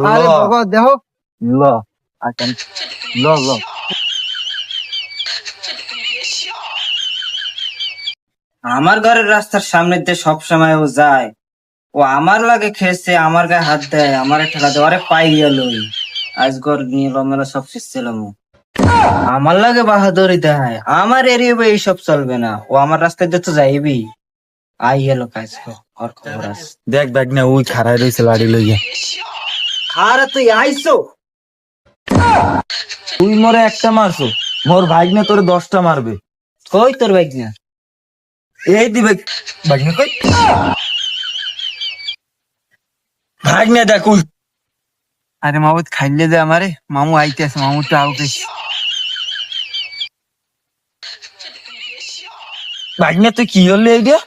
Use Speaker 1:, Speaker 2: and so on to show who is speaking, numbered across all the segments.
Speaker 1: আরে বাবা দেখো ল আকান ল ল
Speaker 2: আমার ঘরের রাস্তার সামনে দিয়ে সব সময় ও যায়, ও আমার লাগে খেয়েছে, আমার গায়ে হাত দেয়, আমার ঠেলা দেয়, আরে পাই গেল আজ ঘর নিয়ে লমেলা সব শেষ ছিলাম। আমার লাগে বাহাদুরি দেয়, আমার এরিয়া এইসব চলবে না, ও আমার রাস্তায় দিয়ে তো যাইবি। আই গেল কাজ ওর খবর আছে।
Speaker 1: দেখ দেখ না ওই খাড়াই রয়েছে লাড়ি লইয়া।
Speaker 2: আরে তুই আইসো,
Speaker 1: তুই মরে একটা মারছো, মোর ভাগ্নে তোরে 10টা মারবে।
Speaker 2: কই তোর বাইক না?
Speaker 1: এই দিবে ভাগ্নে কই ভাগ্নে দেখ ওই।
Speaker 3: আরে মামুদ খাইলে দে আমারে, মামু আইতে আছে, মামুটা আউকে।
Speaker 1: ভাগ্নে তুই কি হলি এইটা?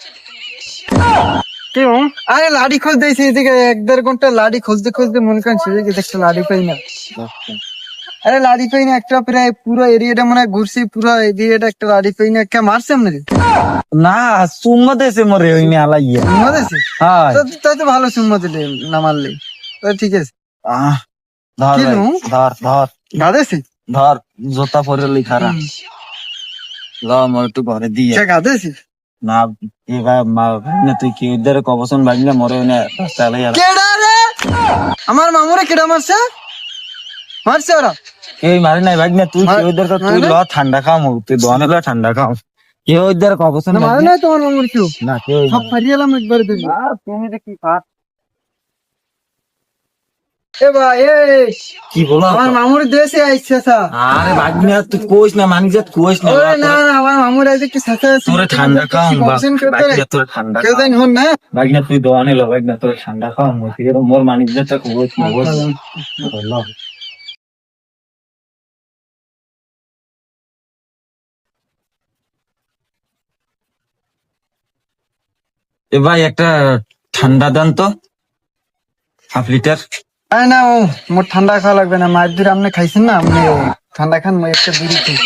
Speaker 3: কেউ আরে লাড়ি খোঁজ দিয়েছে এদিকে 1-1.5 ঘন্টা লাড়ি খুঁজতে খুঁজতে মনে করেন শেষে গেছে, একটা লাড়ি পাই না। আরে লাড়ি পাই না একটা, প্রায় পুরো এরিয়াটা মনে হয় ঘুরছি, পুরো এরিয়াটা একটা লাড়ি পাই না। কে মারছে আপনাকে?
Speaker 1: না সুম্মা দেছে মরে ওই নে আলাইয়া।
Speaker 3: সুম্মা দিয়েছে?
Speaker 1: হ্যাঁ
Speaker 3: তাই তো ভালো, সুম্মা দিলে না মারলে তো ঠিক আছে।
Speaker 1: আহ ধর
Speaker 3: কি
Speaker 1: ভাই,
Speaker 3: নো?
Speaker 1: ধর ধর
Speaker 3: গাদেছে?
Speaker 1: ধর জোতা পরে লিখারা ল মোর একটু ঘরে দিয়ে
Speaker 3: কে গাদেছে?
Speaker 1: না এবার ভাগ্নে তুই কি ওদের কবসন ভাগ্নে মরে ওই নে রাস্তা আলাইয়া।
Speaker 3: কেডা রে? আমার মামুরে কেডা মারছে? মারছে ওরা?
Speaker 1: এই মারি নাই ভাগ্নে তুই কি ওদের তুই ল ঠান্ডা খাও, তুই দোয়ানে ল ঠান্ডা খাও। কেউ ওদের কবসন
Speaker 3: না মারে নাই তোমার মামুর কেউ?
Speaker 1: না কেউ
Speaker 3: সব ফারিয়ে এলাম একবারে দেখি।
Speaker 1: তুমি দেখি পার
Speaker 3: এ ভাই এই
Speaker 1: কি বলো
Speaker 3: আমার মামুর দেশে আইছে সা।
Speaker 1: আরে ভাগ্নে তুই কোস না মানি যা কোস না
Speaker 3: ওরে না না, আমার মামুর আইছে কি সাথে
Speaker 1: তোরে ঠান্ডা খাও ভাগ্নে তোরে ঠান্ডা
Speaker 3: কেউ জানি হন না।
Speaker 1: ভাগ্নে তুই দোয়ানে ল ভাগ্নে তোরে ঠান্ডা খাও মোর মানি যা তা কোস না ল। এ ভাই একটা ঠান্ডা দেন তো, 1/2 লিটার।
Speaker 3: আরে না ও মোর ঠান্ডা খাওয়া লাগবে না, মায়ের দূরে আপনি খাইছেন না, আপনি ঠান্ডা খান, মই একটা বিড়ি খাই।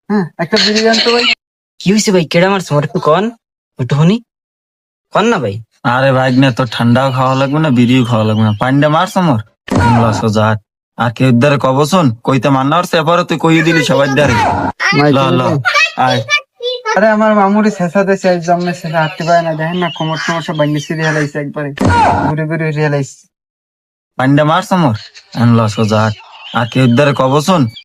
Speaker 3: হ্যাঁ একটা বিড়ি দেন তো ভাই।
Speaker 2: কি হয়েছে ভাই? কেডা মারছে মোর একটু কন, একটু হনি কন না ভাই।
Speaker 1: আরে ভাই না তোর ঠান্ডাও খাওয়া লাগবে না বিড়িও খাওয়া লাগবে না, পানিটা মারছ আমার সোজা হাট। আর কেউ দ্বারে কবসন কইতে মান্না আর সেপারে তুই কইয়ে দিলি সবার দ্বারে। ল ল আয়
Speaker 3: আরে আমার মামুরি শেষা দেশে আইছে, আপনি শেষা হাঁটতে পারে না, দেখেন না কোমর টোমর সব ভাঙিয়ে রিয়ালাইছে একবারে, ঘুরে ঘুরে রিয়ালাইছে।
Speaker 1: পানিটা মারছ আমার আনলো সোজা হাট। আর কেউ দ্বারে কবসন